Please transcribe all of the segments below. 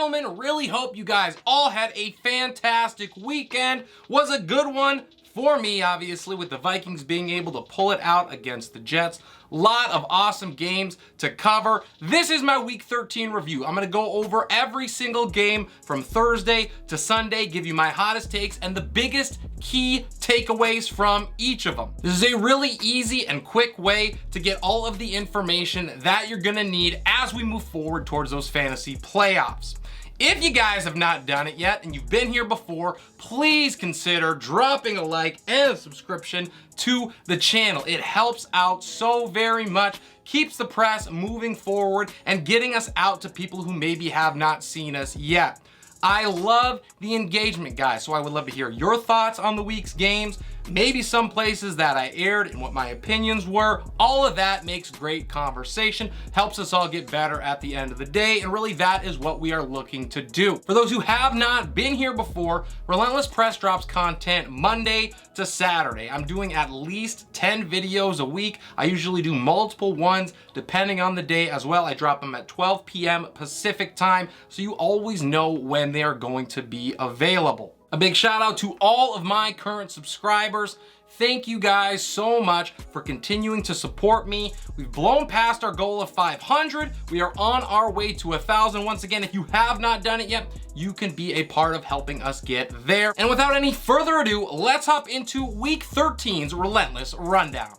gentlemen, really hope you guys all had a fantastic weekend. Was a good one for me, obviously, with the Vikings being able to pull it out against the Jets. Lot of awesome games to cover. This is my Week 13 review. I'm going to go over every single game from Thursday to Sunday, give you my hottest takes and the biggest key takeaways from each of them. This is a really easy and quick way to get all of the information that you're going to need as we move forward towards those fantasy playoffs. If you guys have not done it yet and you've been here before, please consider dropping a like and a subscription to the channel. It helps out so very much, keeps the press moving forward and getting us out to people who maybe have not seen us yet. I love the engagement, guys, so I would love to hear your thoughts on the week's games, maybe some places that I aired and what my opinions were. All of that makes great conversation, helps us all get better at the end of the day, and really that is what we are looking to do. For those who have not been here before, Relentless Press drops content Monday to Saturday. I'm doing at least 10 videos a week. I usually do multiple ones depending on the day as well. I drop them at 12 p.m. Pacific time, so you always know when they are going to be available. A big shout out to all of my current subscribers. Thank you guys so much for continuing to support me. We've blown past our goal of 500. We are on our way to 1,000. Once again, if you have not done it yet, you can be a part of helping us get there. And without any further ado, let's hop into Week 13's Relentless Rundown.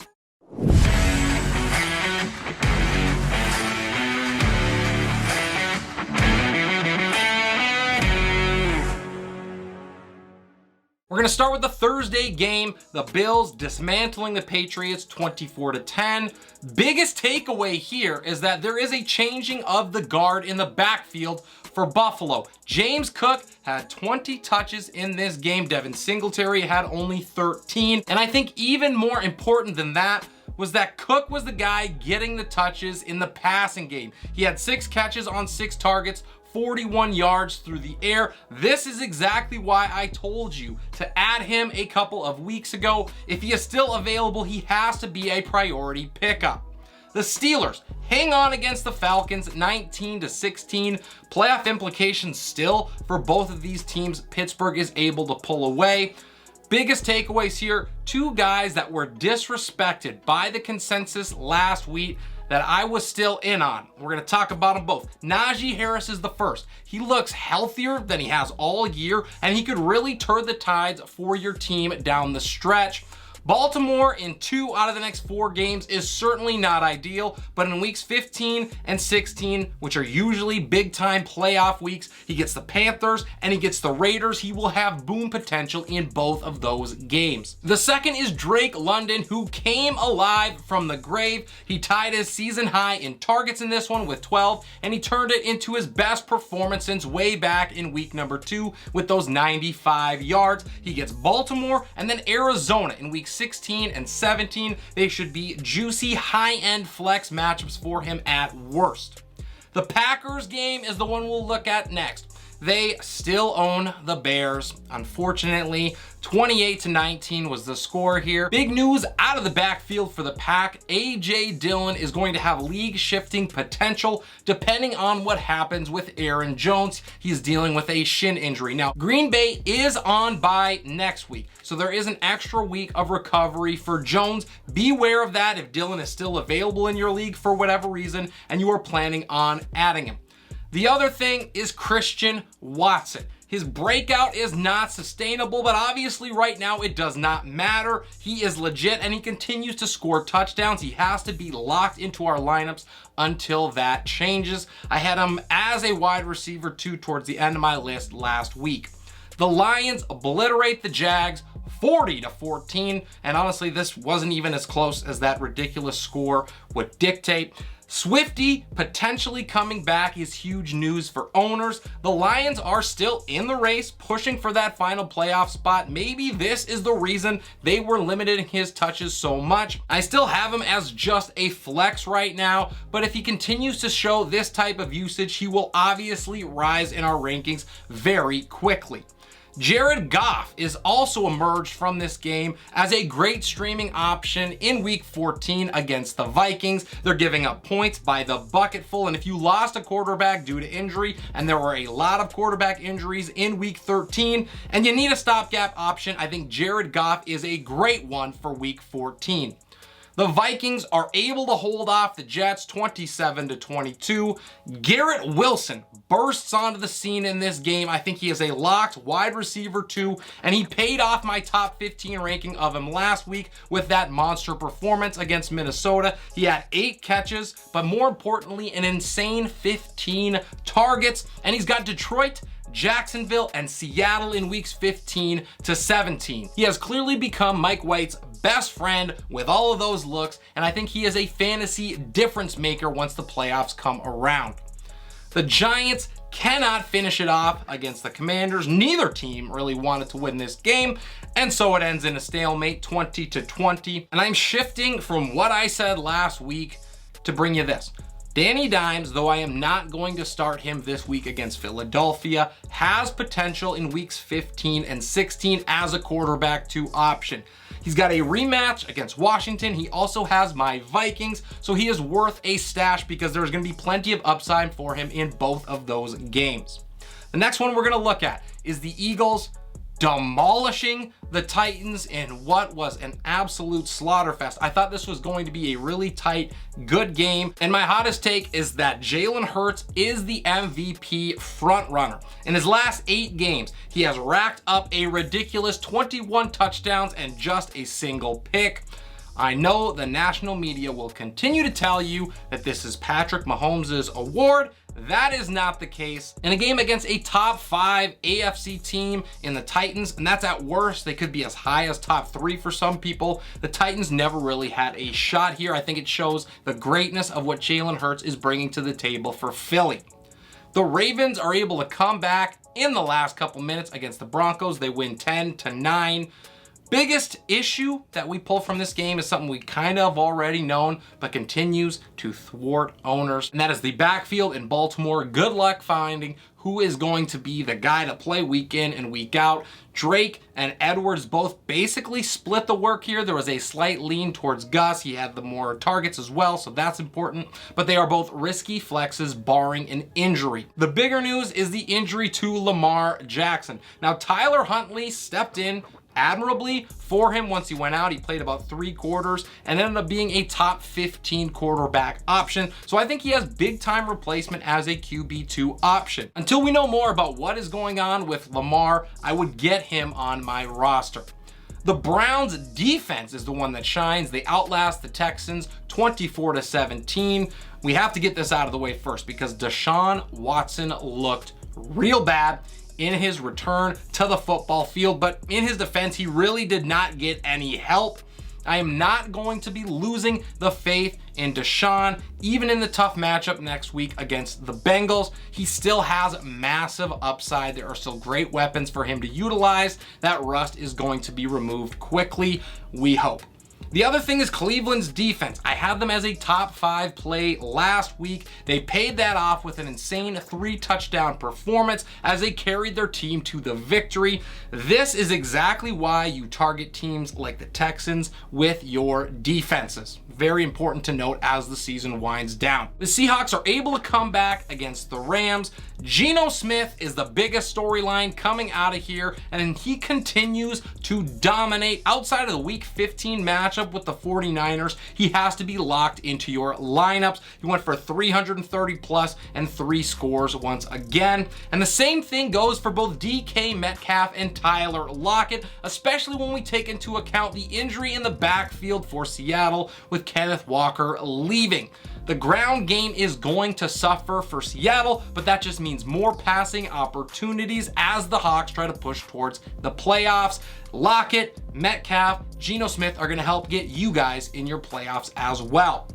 We're going to start with the Thursday game, the Bills dismantling the Patriots 24-10. Biggest takeaway here is that there is a changing of the guard in the backfield for Buffalo. James Cook had 20 touches in this game. Devin Singletary had only 13. And I think even more important than that was that Cook was the guy getting the touches in the passing game. He had 6 catches on 6 targets, 41 yards through the air. This is exactly why I told you to add him a couple of weeks ago. If he is still available, he has to be a priority pickup. The Steelers hang on against the Falcons 19-16. Playoff implications still for both of these teams. Pittsburgh is able to pull away. Biggest takeaways here, 2 guys that were disrespected by the consensus last week that I was still in on. We're going to talk about them both. Najee Harris is the first. He looks healthier than he has all year, and he could really turn the tides for your team down the stretch. Baltimore in 2 out of the next 4 games is certainly not ideal, but in weeks 15 and 16, which are usually big time playoff weeks, he gets the Panthers and he gets the Raiders. He will have boom potential in both of those games. The second is Drake London, who came alive from the grave. He tied his season high in targets in this one with 12, and he turned it into his best performance since way back in week number 2 with those 95 yards. He gets Baltimore and then Arizona in weeks 16 and 17. They should be juicy high-end flex matchups for him at worst. The Packers game is the one we'll look at next. They still own the Bears. Unfortunately, 28-19 was the score here. Big news out of the backfield for the Pack. A.J. Dillon is going to have league-shifting potential depending on what happens with Aaron Jones. He's dealing with a shin injury. Now, Green Bay is on bye next week, so there is an extra week of recovery for Jones. Beware of that if Dillon is still available in your league for whatever reason and you are planning on adding him. The other thing is Christian Watson. His breakout is not sustainable, but obviously right now it does not matter. He is legit and he continues to score touchdowns. He has to be locked into our lineups until that changes. I had him as a wide receiver 2 towards the end of my list last week. The Lions obliterate the Jags 40-14, and honestly this wasn't even as close as that ridiculous score would dictate. Swifty potentially coming back is huge news for owners. The Lions are still in the race, pushing for that final playoff spot. Maybe this is the reason they were limiting his touches so much. I still have him as just a flex right now, but if he continues to show this type of usage, he will obviously rise in our rankings very quickly. Jared Goff is also emerged from this game as a great streaming option in week 14 against the Vikings. They're giving up points by the bucketful, and if you lost a quarterback due to injury, and there were a lot of quarterback injuries in week 13, and you need a stopgap option, I think Jared Goff is a great one for week 14. The Vikings are able to hold off the Jets 27-22. Garrett Wilson bursts onto the scene in this game. I think he is a locked wide receiver 2, and he paid off my top 15 ranking of him last week with that monster performance against Minnesota. He had 8 catches, but more importantly, an insane 15 targets, and he's got Detroit, Jacksonville, and Seattle in weeks 15 to 17. He has clearly become Mike White's best friend with all of those looks, and I think he is a fantasy difference maker once the playoffs come around. The Giants cannot finish it off against the Commanders. Neither team really wanted to win this game, and so it ends in a stalemate, 20-20. And I'm shifting from what I said last week to bring you this. Danny Dimes, though I am not going to start him this week against Philadelphia, has potential in weeks 15 and 16 as a quarterback 2 option. He's got a rematch against Washington. He also has my Vikings, so he is worth a stash because there's going to be plenty of upside for him in both of those games. The next one we're going to look at is the Eagles demolishing the Titans in what was an absolute slaughterfest. I thought this was going to be a really tight, good game. And my hottest take is that Jalen Hurts is the MVP frontrunner. In his last 8 games, he has racked up a ridiculous 21 touchdowns and just a single pick. I know the national media will continue to tell you that this is Patrick Mahomes' award. That is not the case. In a game against a top 5 AFC team in the Titans, and that's at worst, they could be as high as top 3 for some people, the Titans never really had a shot here. I think it shows the greatness of what Jalen Hurts is bringing to the table for Philly. The Ravens are able to come back in the last couple minutes against the Broncos. They win 10-9. Biggest issue that we pull from this game is something we kind of already known, but continues to thwart owners, and that is the backfield in Baltimore. Good luck finding who is going to be the guy to play week in and week out. Drake and Edwards both basically split the work here. There was a slight lean towards Gus. He had the more targets as well, so that's important, but they are both risky flexes barring an injury. The bigger news is the injury to Lamar Jackson. Now, Tyler Huntley stepped in admirably for him once he went out. He played about 3 quarters and ended up being a top 15 quarterback option. So I think he has big time replacement as a QB2 option. Until we know more about what is going on with Lamar, I would get him on my roster. The Browns defense is the one that shines. They outlast the Texans 24-17. We have to get this out of the way first because Deshaun Watson looked real bad in his return to the football field, but in his defense, he really did not get any help. I am not going to be losing the faith in Deshaun, even in the tough matchup next week against the Bengals. He still has massive upside. There are still great weapons for him to utilize. That rust is going to be removed quickly, we hope. The other thing is Cleveland's defense. I had them as a top 5 play last week. They paid that off with an insane 3-touchdown performance as they carried their team to the victory. This is exactly why you target teams like the Texans with your defenses. Very important to note as the season winds down. The Seahawks are able to come back against the Rams. Geno Smith is the biggest storyline coming out of here, and he continues to dominate. Outside of the week 15 matchup with the 49ers, he has to be locked into your lineups. He went for 330 plus and 3 scores once again. And the same thing goes for both DK Metcalf and Tyler Lockett, especially when we take into account the injury in the backfield for Seattle with Kenneth Walker leaving. The ground game is going to suffer for Seattle, but that just means more passing opportunities as the Hawks try to push towards the playoffs. Lockett, Metcalf, Geno Smith are going to help get you guys in your playoffs as well.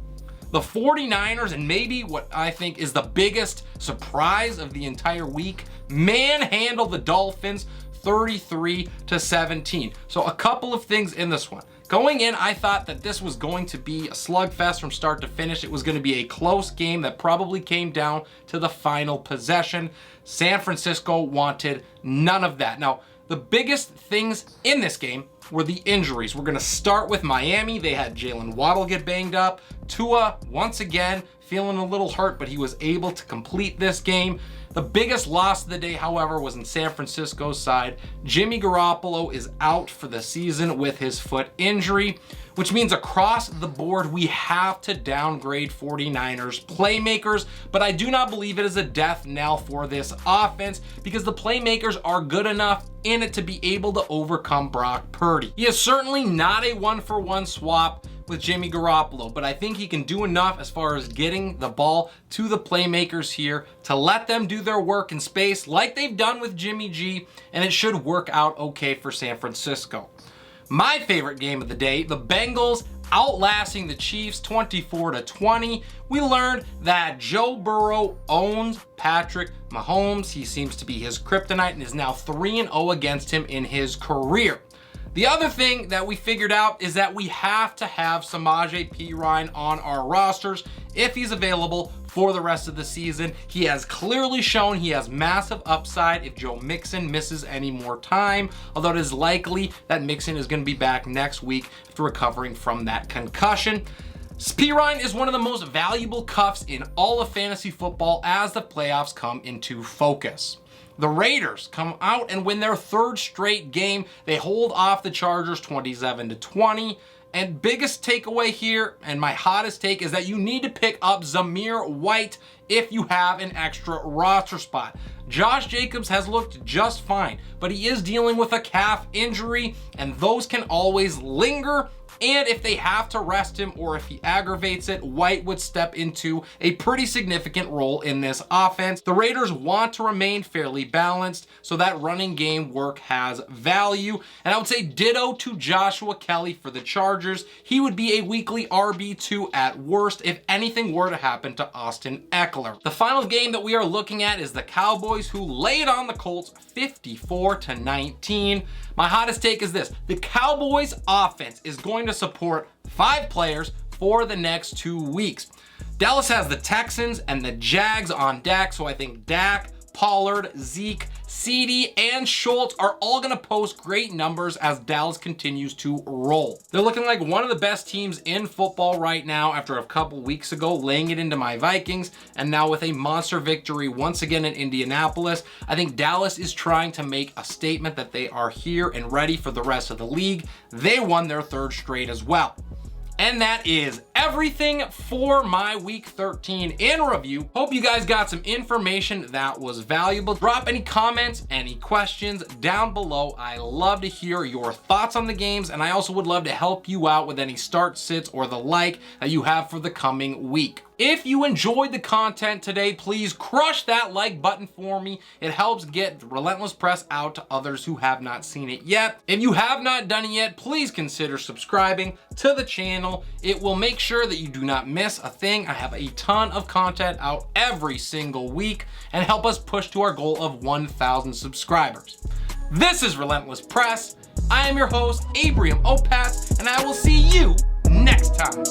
The 49ers, and maybe what I think is the biggest surprise of the entire week, manhandle the Dolphins 33-17. So a couple of things in this one. Going in, I thought that this was going to be a slugfest from start to finish. It was going to be a close game that probably came down to the final possession. San Francisco wanted none of that. Now, The biggest things in this game were the injuries. We're gonna start with Miami. They had Jalen Waddle get banged up. Tua, once again, feeling a little hurt, but he was able to complete this game. The biggest loss of the day, however, was in San Francisco's side. Jimmy Garoppolo is out for the season with his foot injury, which means across the board, we have to downgrade 49ers playmakers, but I do not believe it is a death knell for this offense because the playmakers are good enough in it to be able to overcome Brock Purdy. He is certainly not a one-for-one swap with Jimmy Garoppolo, but I think he can do enough as far as getting the ball to the playmakers here to let them do their work in space like they've done with Jimmy G, and it should work out okay for San Francisco. My favorite game of the day, the Bengals outlasting the Chiefs 24-20. We learned that Joe Burrow owns Patrick Mahomes. He seems to be his kryptonite and is now 3-0 against him in his career. The other thing that we figured out is that we have to have Samaje Perine on our rosters if he's available for the rest of the season. He has clearly shown he has massive upside if Joe Mixon misses any more time, although it is likely that Mixon is going to be back next week after recovering from that concussion. Perine is one of the most valuable cuffs in all of fantasy football as the playoffs come into focus. The Raiders come out and win their third straight game. They hold off the Chargers 27-20. And biggest takeaway here, and my hottest take, is that you need to pick up Zamir White if you have an extra roster spot. Josh Jacobs has looked just fine, but he is dealing with a calf injury, and those can always linger. And if they have to rest him or if he aggravates it, White would step into a pretty significant role in this offense. The Raiders want to remain fairly balanced, so that running game work has value. And I would say ditto to Joshua Kelly for the Chargers. He would be a weekly RB2 at worst if anything were to happen to Austin Eckler. The final game that we are looking at is the Cowboys, who laid on the Colts 54-19. My hottest take is this: the Cowboys offense is going to support 5 players for the next 2 weeks. Dallas has the Texans and the Jags on deck, so I think Dak, Pollard, Zeke, CeeDee, and Schultz are all going to post great numbers as Dallas continues to roll. They're looking like one of the best teams in football right now after a couple weeks ago laying it into my Vikings, and now with a monster victory once again in Indianapolis. I think Dallas is trying to make a statement that they are here and ready for the rest of the league. They won their third straight as well. And that is everything for my Week 13 in review. Hope you guys got some information that was valuable. Drop any comments, any questions down below. I love to hear your thoughts on the games, and I also would love to help you out with any start sits or the like that you have for the coming week. If you enjoyed the content today, please crush that like button for me. It helps get Relentless Press out to others who have not seen it yet. If you have not done it yet, please consider subscribing to the channel. It will make sure that you do not miss a thing. I have a ton of content out every single week and help us push to our goal of 1,000 subscribers. This is Relentless Press. I am your host, Abraham Opatz, and I will see you next time.